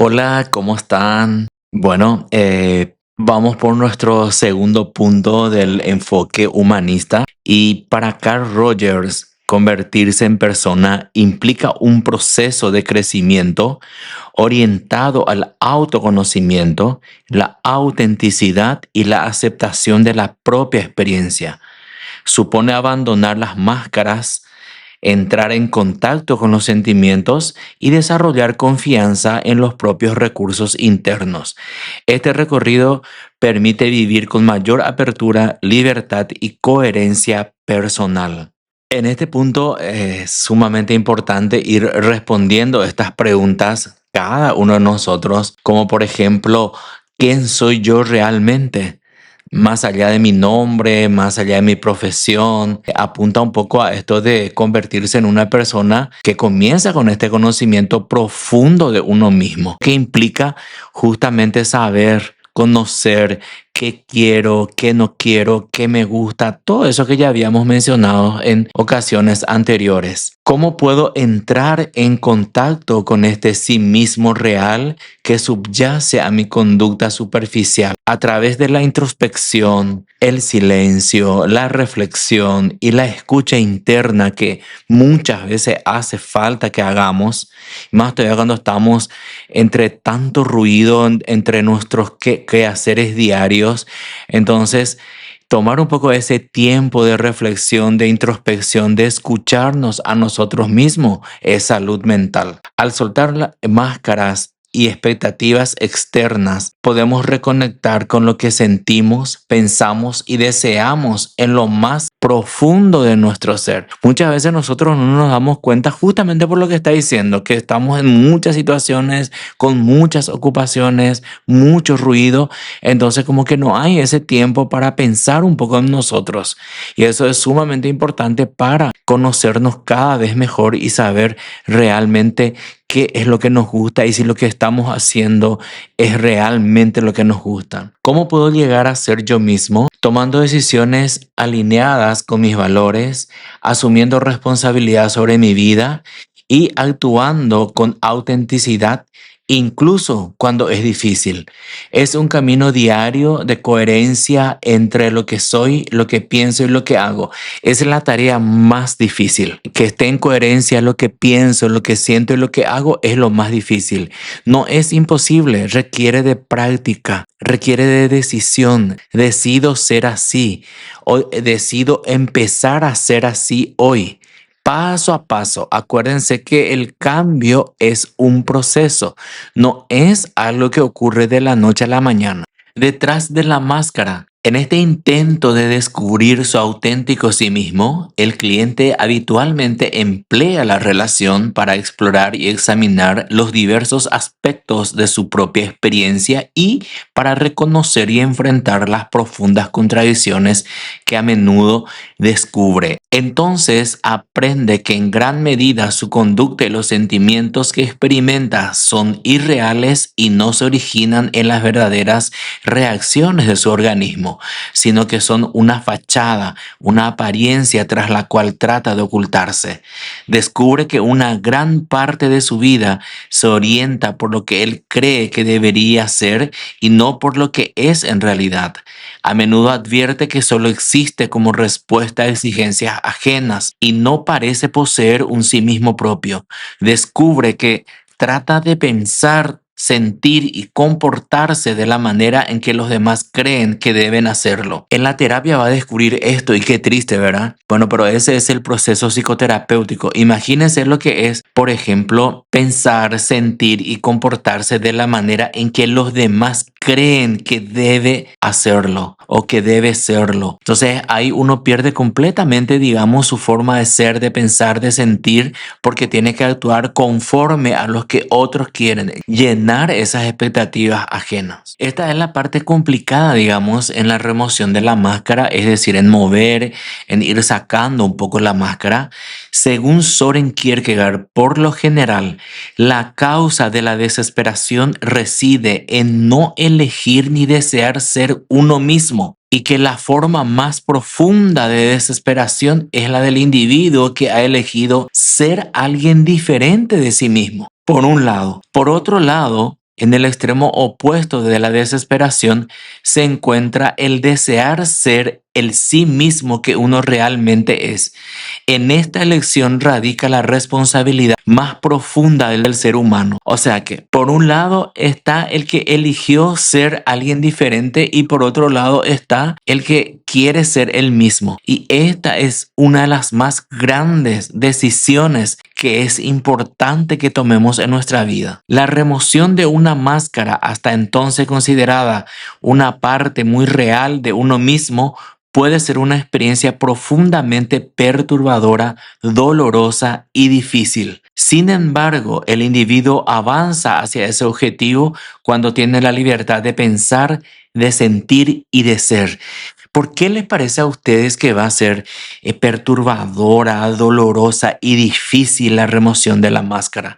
Hola, ¿cómo están? Bueno, vamos por nuestro segundo punto del enfoque humanista y para Carl Rogers, convertirse en persona implica un proceso de crecimiento orientado al autoconocimiento, la autenticidad y la aceptación de la propia experiencia. Supone abandonar las máscaras, entrar en contacto con los sentimientos y desarrollar confianza en los propios recursos internos. Este recorrido permite vivir con mayor apertura, libertad y coherencia personal. En este punto es sumamente importante ir respondiendo estas preguntas cada uno de nosotros, como por ejemplo, ¿quién soy yo realmente? Más allá de mi nombre, más allá de mi profesión, apunta un poco a esto de convertirse en una persona que comienza con este conocimiento profundo de uno mismo, que implica justamente saber, conocer qué quiero, qué no quiero, qué me gusta, todo eso que ya habíamos mencionado en ocasiones anteriores. ¿Cómo puedo entrar en contacto con este sí mismo real que subyace a mi conducta superficial? A través de la introspección, el silencio, la reflexión y la escucha interna que muchas veces hace falta que hagamos, más todavía cuando estamos entre tanto ruido, entre nuestros quehaceres diarios. Entonces, tomar un poco ese tiempo de reflexión, de introspección, de escucharnos a nosotros mismos es salud mental. Al soltar las máscaras y expectativas externas, podemos reconectar con lo que sentimos, pensamos y deseamos en lo más profundo de nuestro ser. Muchas veces nosotros no nos damos cuenta justamente por lo que está diciendo, que estamos en muchas situaciones, con muchas ocupaciones, mucho ruido, entonces como que no hay ese tiempo para pensar un poco en nosotros. Y eso es sumamente importante para conocernos cada vez mejor y saber realmente qué es lo que nos gusta y si lo que estamos haciendo es realmente lo que nos gusta. ¿Cómo puedo llegar a ser yo mismo? Tomando decisiones alineadas con mis valores, asumiendo responsabilidad sobre mi vida y actuando con autenticidad, incluso cuando es difícil. Es un camino diario de coherencia entre lo que soy, lo que pienso y lo que hago. Es la tarea más difícil. Que esté en coherencia lo que pienso, lo que siento y lo que hago es lo más difícil. No es imposible, requiere de práctica, requiere de decisión. Decido ser así o decido empezar a ser así hoy. Paso a paso, acuérdense que el cambio es un proceso, no es algo que ocurre de la noche a la mañana. Detrás de la máscara, en este intento de descubrir su auténtico sí mismo, el cliente habitualmente emplea la relación para explorar y examinar los diversos aspectos de su propia experiencia y para reconocer y enfrentar las profundas contradicciones que a menudo descubre. Entonces aprende que en gran medida su conducta y los sentimientos que experimenta son irreales y no se originan en las verdaderas reacciones de su organismo, sino que son una fachada, una apariencia tras la cual trata de ocultarse. Descubre que una gran parte de su vida se orienta por lo que él cree que debería ser y no por lo que es en realidad. A menudo advierte que solo existe como respuesta a exigencias ajenas y no parece poseer un sí mismo propio. Descubre que trata de pensar, sentir y comportarse de la manera en que los demás creen que deben hacerlo. En la terapia va a descubrir esto y qué triste, ¿verdad? Bueno, pero ese es el proceso psicoterapéutico. Imagínense lo que es, por ejemplo, pensar, sentir y comportarse de la manera en que los demás creen que debe hacerlo o que debe serlo. Entonces ahí uno pierde completamente, digamos, su forma de ser, de pensar, de sentir, porque tiene que actuar conforme a los que otros quieren, llenar esas expectativas ajenas. Esta es la parte complicada, digamos, en la remoción de la máscara, es decir, en mover, en ir sacando un poco la máscara. Según Soren Kierkegaard, por lo general, la causa de la desesperación reside en no elegir ni desear ser uno mismo, y que la forma más profunda de desesperación es la del individuo que ha elegido ser alguien diferente de sí mismo, por un lado. Por otro lado, En el extremo opuesto de la desesperación se encuentra el desear ser el sí mismo que uno realmente es. En esta elección radica la responsabilidad más profunda del ser humano. O sea que, por un lado está el que eligió ser alguien diferente y por otro lado está el que quiere ser el mismo. Y esta es una de las más grandes decisiones que es importante que tomemos en nuestra vida. La remoción de una máscara, hasta entonces considerada una parte muy real de uno mismo, puede ser una experiencia profundamente perturbadora, dolorosa y difícil. Sin embargo, el individuo avanza hacia ese objetivo cuando tiene la libertad de pensar, de sentir y de ser. ¿Por qué les parece a ustedes que va a ser perturbadora, dolorosa y difícil la remoción de la máscara?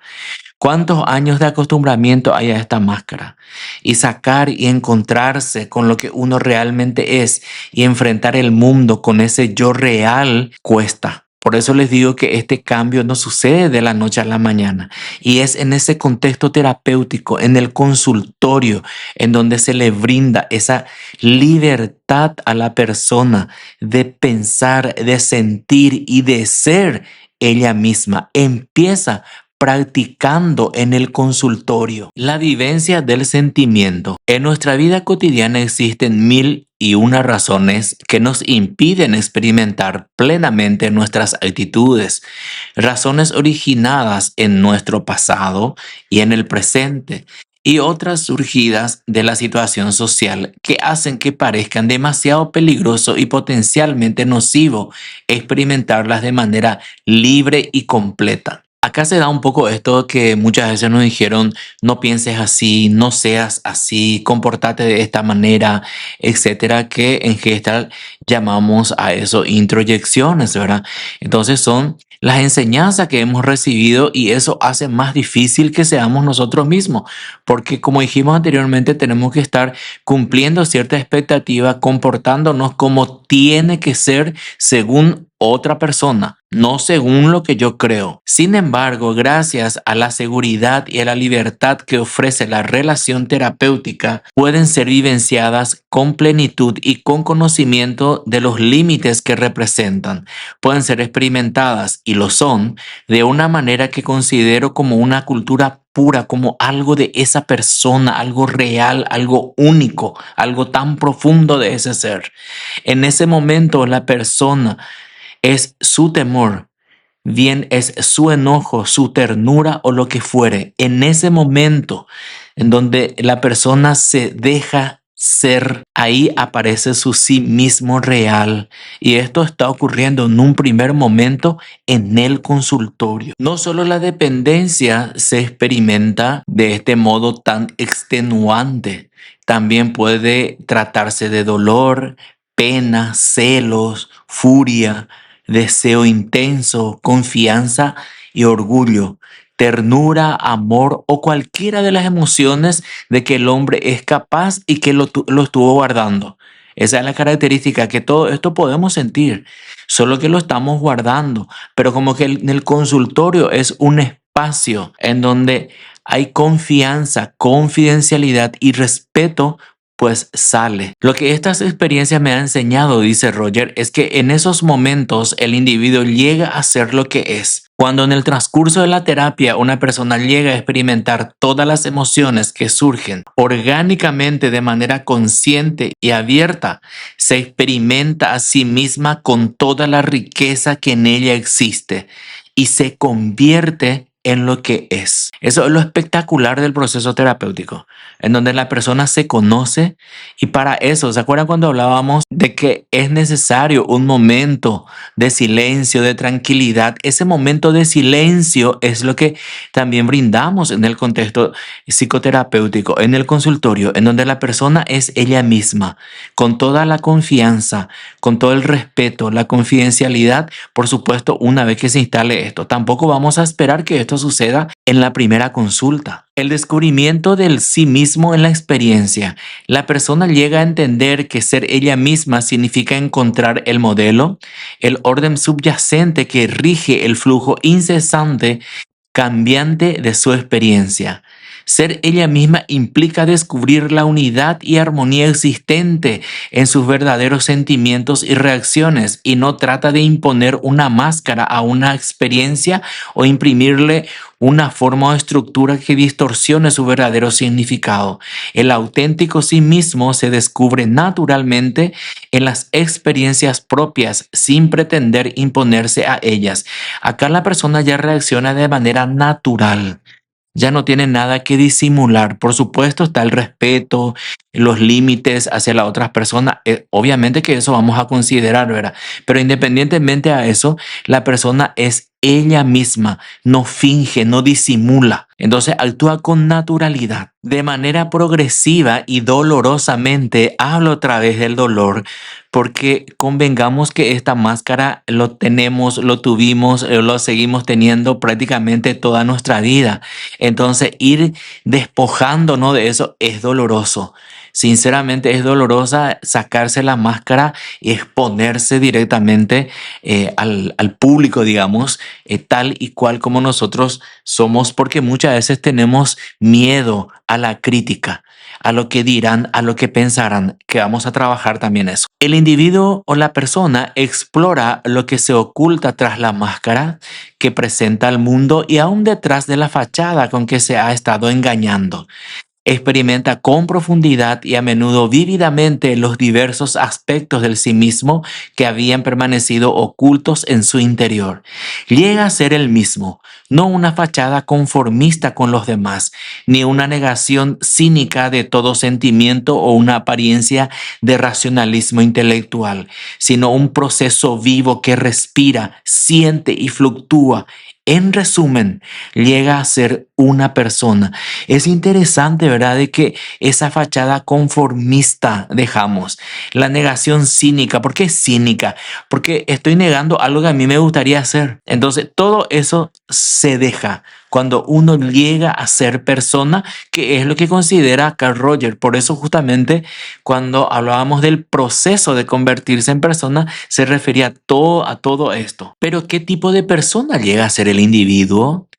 ¿Cuántos años de acostumbramiento hay a esta máscara? Y sacar y encontrarse con lo que uno realmente es y enfrentar el mundo con ese yo real cuesta. Por eso les digo que este cambio no sucede de la noche a la mañana. Y es en ese contexto terapéutico, en el consultorio, en donde se le brinda esa libertad a la persona de pensar, de sentir y de ser ella misma. Empieza practicando en el consultorio. La vivencia del sentimiento. En nuestra vida cotidiana existen mil y una razones que nos impiden experimentar plenamente nuestras actitudes, razones originadas en nuestro pasado y en el presente, y otras surgidas de la situación social que hacen que parezcan demasiado peligroso y potencialmente nocivo experimentarlas de manera libre y completa. Acá se da un poco esto que muchas veces nos dijeron: no pienses así, no seas así, comportate de esta manera, etcétera, que en Gestalt llamamos a eso introyecciones, ¿verdad? Entonces son las enseñanzas que hemos recibido y eso hace más difícil que seamos nosotros mismos, porque como dijimos anteriormente, tenemos que estar cumpliendo cierta expectativa, comportándonos como tiene que ser según otra persona, no según lo que yo creo. Sin embargo, gracias a la seguridad y a la libertad que ofrece la relación terapéutica, pueden ser vivenciadas con plenitud y con conocimiento de los límites que representan. Pueden ser experimentadas, y lo son, de una manera que considero como una cultura pura, como algo de esa persona, algo real, algo único, algo tan profundo de ese ser. En ese momento la persona es su temor, bien es su enojo, su ternura o lo que fuere. En ese momento en donde la persona se deja ser, ahí aparece su sí mismo real. Y esto está ocurriendo en un primer momento en el consultorio. No solo la dependencia se experimenta de este modo tan extenuante, también puede tratarse de dolor, pena, celos, furia, deseo intenso, confianza y orgullo, ternura, amor o cualquiera de las emociones de que el hombre es capaz y que lo estuvo guardando. Esa es la característica, que todo esto podemos sentir, solo que lo estamos guardando. Pero como que en el consultorio es un espacio en donde hay confianza, confidencialidad y respeto, pues sale. Lo que estas experiencias me han enseñado, dice Roger, es que en esos momentos el individuo llega a ser lo que es. Cuando en el transcurso de la terapia una persona llega a experimentar todas las emociones que surgen orgánicamente de manera consciente y abierta, se experimenta a sí misma con toda la riqueza que en ella existe y se convierte en lo que es. Eso es lo espectacular del proceso terapéutico, en donde la persona se conoce, y para eso, ¿se acuerdan cuando hablábamos de que es necesario un momento de silencio, de tranquilidad? Ese momento de silencio es lo que también brindamos en el contexto psicoterapéutico, en el consultorio, en donde la persona es ella misma, con toda la confianza, con todo el respeto, la confidencialidad, por supuesto, una vez que se instale esto. Tampoco vamos a esperar que esto suceda en la primera consulta. El descubrimiento del sí mismo en la experiencia. La persona llega a entender que ser ella misma significa encontrar el modelo, el orden subyacente que rige el flujo incesante, cambiante de su experiencia. Ser ella misma implica descubrir la unidad y armonía existente en sus verdaderos sentimientos y reacciones, y no trata de imponer una máscara a una experiencia o imprimirle una forma o estructura que distorsione su verdadero significado. El auténtico sí mismo se descubre naturalmente en las experiencias propias sin pretender imponerse a ellas. Acá la persona ya reacciona de manera natural. Ya no tiene nada que disimular. Por supuesto, está el respeto, los límites hacia la otra persona. Obviamente que eso vamos a considerar, ¿verdad? Pero independientemente a eso, la persona es ella misma, no finge, no disimula. Entonces actúa con naturalidad. De manera progresiva y dolorosamente hablo a través del dolor, porque convengamos que esta máscara lo tenemos, lo tuvimos, lo seguimos teniendo prácticamente toda nuestra vida. Entonces ir despojándonos de eso es doloroso. Sinceramente es dolorosa sacarse la máscara y exponerse directamente al público, digamos, tal y cual como nosotros somos, porque muchas veces tenemos miedo a la crítica, a lo que dirán, a lo que pensarán, que vamos a trabajar también eso. El individuo o la persona explora lo que se oculta tras la máscara que presenta al mundo y aún detrás de la fachada con que se ha estado engañando. Experimenta con profundidad y a menudo vívidamente los diversos aspectos del sí mismo que habían permanecido ocultos en su interior. Llega a ser el mismo, no una fachada conformista con los demás, ni una negación cínica de todo sentimiento o una apariencia de racionalismo intelectual, sino un proceso vivo que respira, siente y fluctúa. En resumen, llega a ser una persona. Es interesante, ¿verdad?, de que esa fachada conformista dejamos, la negación cínica. ¿Por qué cínica? Porque estoy negando algo que a mí me gustaría hacer. Entonces, todo eso se deja cuando uno llega a ser persona, que es lo que considera Carl Rogers. Por eso justamente cuando hablábamos del proceso de convertirse en persona, se refería a todo esto. Pero ¿qué tipo de persona llega a ser el individuo?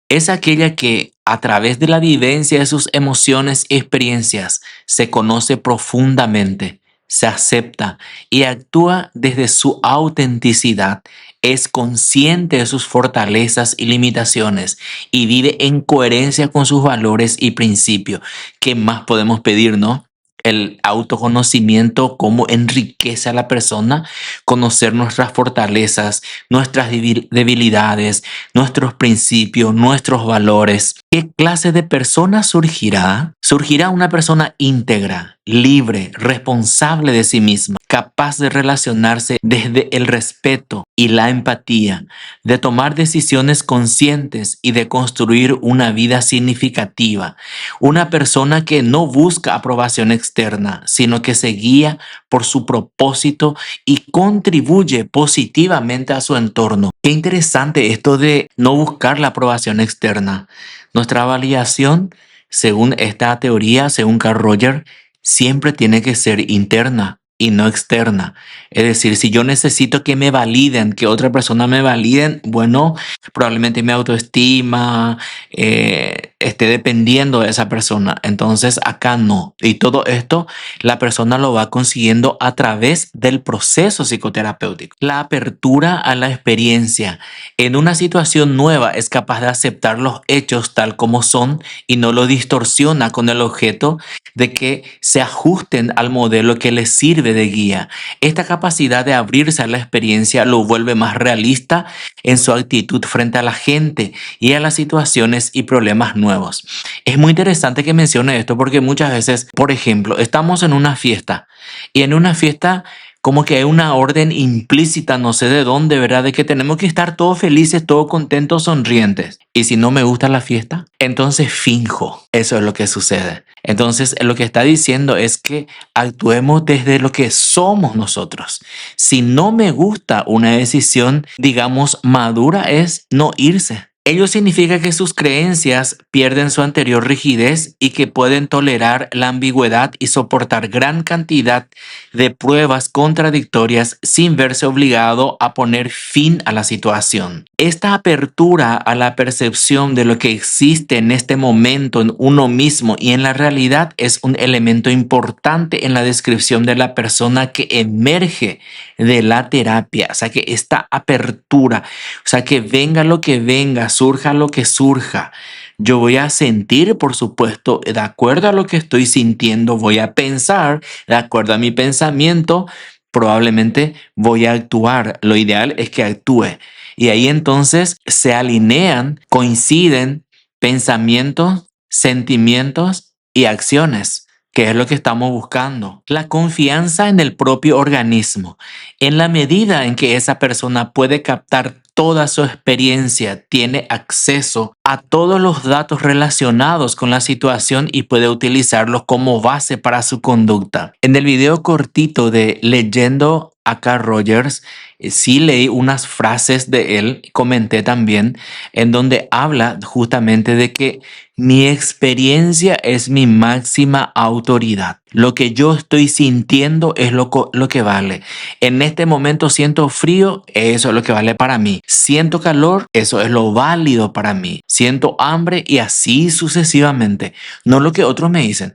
Es aquella que a través de la vivencia de sus emociones y experiencias se conoce profundamente, se acepta y actúa desde su autenticidad. Es consciente de sus fortalezas y limitaciones y vive en coherencia con sus valores y principios. ¿Qué más podemos pedir, no? El autoconocimiento, cómo enriquece a la persona, conocer nuestras fortalezas, nuestras debilidades, nuestros principios, nuestros valores. ¿Qué clase de persona surgirá? Surgirá una persona íntegra, libre, responsable de sí misma, capaz de relacionarse desde el respeto y la empatía, de tomar decisiones conscientes y de construir una vida significativa. Una persona que no busca aprobación externa, sino que se guía por su propósito y contribuye positivamente a su entorno. Qué interesante esto de no buscar la aprobación externa. Nuestra validación, según esta teoría, según Carl Rogers, siempre tiene que ser interna y no externa. Es decir, si yo necesito que me validen, que otra persona me validen, bueno, probablemente mi autoestima esté dependiendo de esa persona. Entonces acá no. Y todo esto la persona lo va consiguiendo a través del proceso psicoterapéutico. La apertura a la experiencia. En una situación nueva es capaz de aceptar los hechos tal como son y no lo distorsiona con el objeto de que se ajusten al modelo que les sirve de guía. Esta capacidad de abrirse a la experiencia lo vuelve más realista en su actitud frente a la gente y a las situaciones y problemas nuevos. Es muy interesante que mencione esto porque muchas veces, por ejemplo, estamos en una fiesta y en una fiesta como que hay una orden implícita, no sé de dónde, ¿verdad? De que tenemos que estar todos felices, todos contentos, sonrientes. Y si no me gusta la fiesta, entonces finjo. Eso es lo que sucede. Entonces, lo que está diciendo es que actuemos desde lo que somos nosotros. Si no me gusta una decisión, digamos, madura, es no irse. Ello significa que sus creencias pierden su anterior rigidez y que pueden tolerar la ambigüedad y soportar gran cantidad de pruebas contradictorias sin verse obligado a poner fin a la situación. Esta apertura a la percepción de lo que existe en este momento en uno mismo y en la realidad es un elemento importante en la descripción de la persona que emerge de la terapia. O sea, que esta apertura, o sea, que venga lo que venga, surja lo que surja. Yo voy a sentir, por supuesto, de acuerdo a lo que estoy sintiendo, voy a pensar, de acuerdo a mi pensamiento, probablemente voy a actuar. Lo ideal es que actúe. Y ahí entonces se alinean, coinciden pensamientos, sentimientos y acciones, que es lo que estamos buscando. La confianza en el propio organismo. En la medida en que esa persona puede captar toda su experiencia, tiene acceso a todos los datos relacionados con la situación y puede utilizarlos como base para su conducta. En el video cortito de Leyendo a Carl Rogers, sí leí unas frases de él, comenté también, en donde habla justamente de que mi experiencia es mi máxima autoridad. Lo que yo estoy sintiendo es lo que vale. En este momento siento frío, eso es lo que vale para mí. Siento calor, eso es lo válido para mí. Siento hambre y así sucesivamente. No lo que otros me dicen.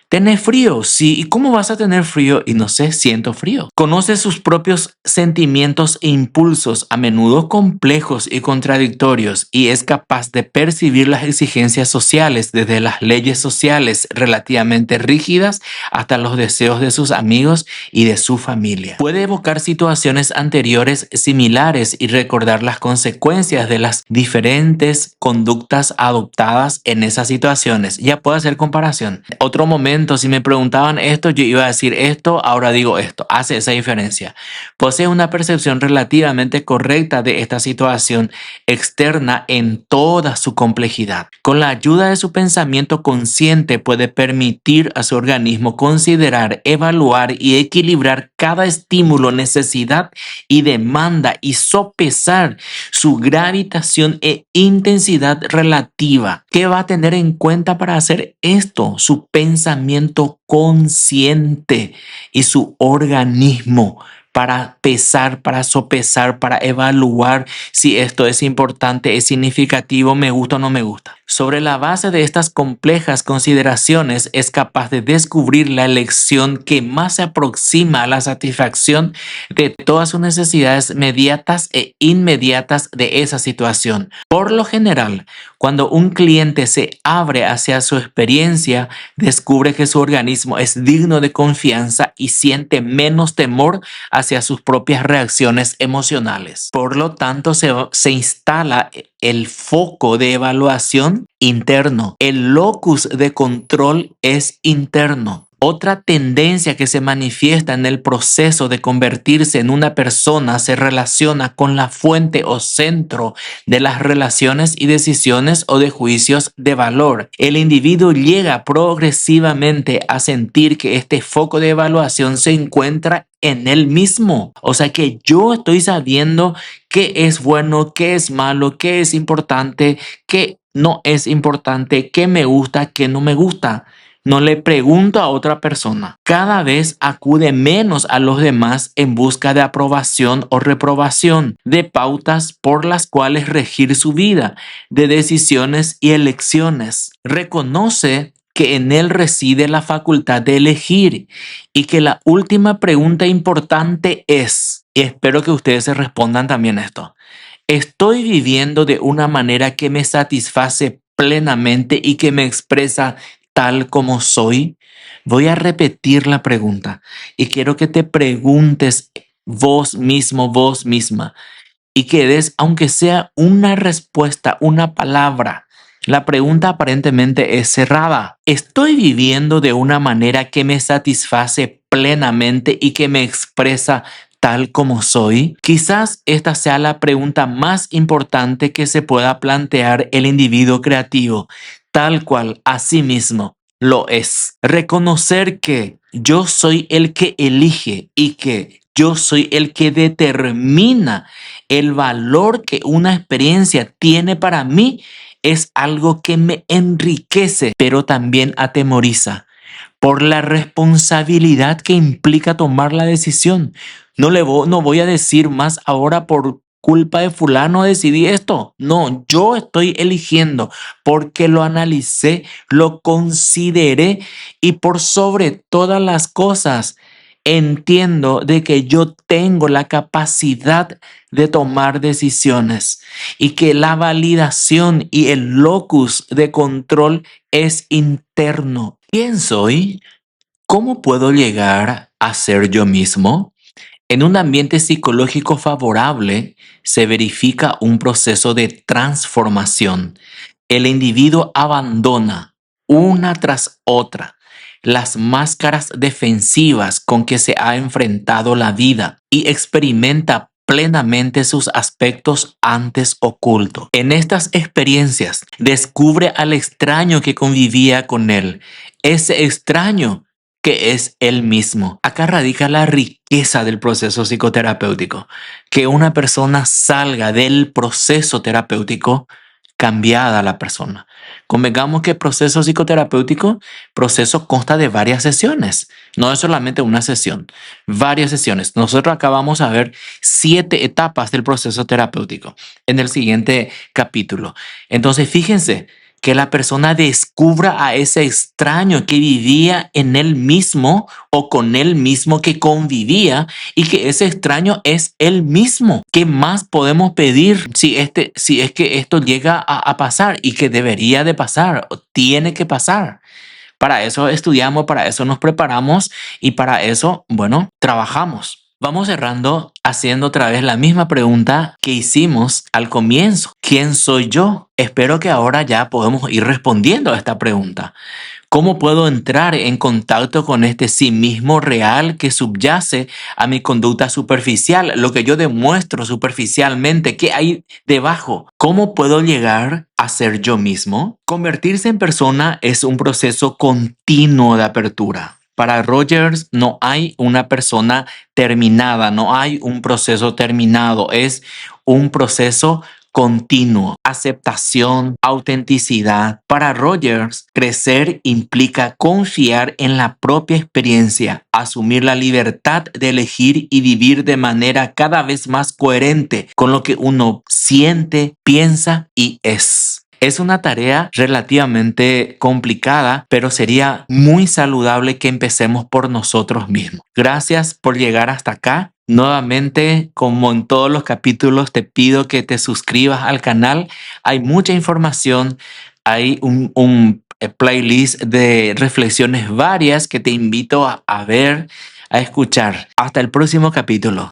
¿Tenés frío? Sí. ¿Y cómo vas a tener frío? Y no sé, siento frío. Conoce sus propios sentimientos e impulsos, a menudo complejos y contradictorios, y es capaz de percibir las exigencias sociales, desde las leyes sociales relativamente rígidas hasta los deseos de sus amigos y de su familia. Puede evocar situaciones anteriores similares y recordar las consecuencias de las diferentes conductas adoptadas en esas situaciones. Ya puedo hacer comparación. Otro momento, si me preguntaban esto, yo iba a decir esto, ahora digo esto. Hace esa diferencia. Posee una percepción relativamente correcta de esta situación externa en toda su complejidad. Con la ayuda de su pensamiento consciente puede permitir a su organismo considerar, evaluar y equilibrar cada estímulo, necesidad y demanda y sopesar su gravitación e intensidad relativa. ¿Qué va a tener en cuenta para hacer esto? Su pensamiento consciente y su organismo, para pesar, para sopesar, para evaluar si esto es importante, es significativo, me gusta o no me gusta. Sobre la base de estas complejas consideraciones, es capaz de descubrir la elección que más se aproxima a la satisfacción de todas sus necesidades mediatas e inmediatas de esa situación. Por lo general, cuando un cliente se abre hacia su experiencia, descubre que su organismo es digno de confianza y siente menos temor hacia sus propias reacciones emocionales. Por lo tanto, se instala el foco de evaluación interno. El locus de control es interno. Otra tendencia que se manifiesta en el proceso de convertirse en una persona se relaciona con la fuente o centro de las relaciones y decisiones o de juicios de valor. El individuo llega progresivamente a sentir que este foco de evaluación se encuentra en él mismo. O sea, que yo estoy sabiendo qué es bueno, qué es malo, qué es importante, qué no es importante, qué me gusta, qué no me gusta. No le pregunto a otra persona. Cada vez acude menos a los demás en busca de aprobación o reprobación, de pautas por las cuales regir su vida, de decisiones y elecciones. Reconoce que en él reside la facultad de elegir y que la última pregunta importante es, y espero que ustedes se respondan también esto: ¿estoy viviendo de una manera que me satisface plenamente y que me expresa tal como soy? Voy a repetir la pregunta y quiero que te preguntes vos mismo, vos misma, y que des, aunque sea una respuesta, una palabra. La pregunta aparentemente es cerrada. ¿Estoy viviendo de una manera que me satisface plenamente y que me expresa tal como soy? Quizás esta sea la pregunta más importante que se pueda plantear el individuo creativo, tal cual a sí mismo lo es. Reconocer que yo soy el que elige y que Yo soy el que determina el valor que una experiencia tiene para mí. Es algo que me enriquece, pero también atemoriza por la responsabilidad que implica tomar la decisión. No voy a decir más ahora por culpa de fulano decidí esto. No, yo estoy eligiendo porque lo analicé, lo consideré y por sobre todas las cosas entiendo de que yo tengo la capacidad de tomar decisiones y que la validación y el locus de control es interno. ¿Quién soy? ¿Cómo puedo llegar a ser yo mismo? En un ambiente psicológico favorable se verifica un proceso de transformación. El individuo abandona una tras otra las máscaras defensivas con que se ha enfrentado la vida y experimenta plenamente sus aspectos antes ocultos. En estas experiencias descubre al extraño que convivía con él, ese extraño que es él mismo. Acá radica la riqueza del proceso psicoterapéutico, que una persona salga del proceso terapéutico cambiada la persona. Convengamos que el proceso psicoterapéutico, proceso consta de varias sesiones, no es solamente una sesión, varias sesiones. Nosotros acabamos a ver 7 etapas del proceso terapéutico en el siguiente capítulo. Entonces, fíjense que la persona descubra a ese extraño que vivía en él mismo o con él mismo que convivía y que ese extraño es él mismo. ¿Qué más podemos pedir si es que esto llega a pasar y que debería de pasar o tiene que pasar? Para eso estudiamos, para eso nos preparamos y para eso, bueno, trabajamos. Vamos cerrando haciendo otra vez la misma pregunta que hicimos al comienzo. ¿Quién soy yo? Espero que ahora ya podemos ir respondiendo a esta pregunta. ¿Cómo puedo entrar en contacto con este sí mismo real que subyace a mi conducta superficial, lo que yo demuestro superficialmente? ¿Qué hay debajo? ¿Cómo puedo llegar a ser yo mismo? Convertirse en persona es un proceso continuo de apertura. Para Rogers no hay una persona terminada, no hay un proceso terminado, es un proceso continuo, aceptación, autenticidad. Para Rogers, crecer implica confiar en la propia experiencia, asumir la libertad de elegir y vivir de manera cada vez más coherente con lo que uno siente, piensa y es. Es una tarea relativamente complicada, pero sería muy saludable que empecemos por nosotros mismos. Gracias por llegar hasta acá. Nuevamente, como en todos los capítulos, te pido que te suscribas al canal. Hay mucha información, hay un playlist de reflexiones varias que te invito a ver, a escuchar. Hasta el próximo capítulo.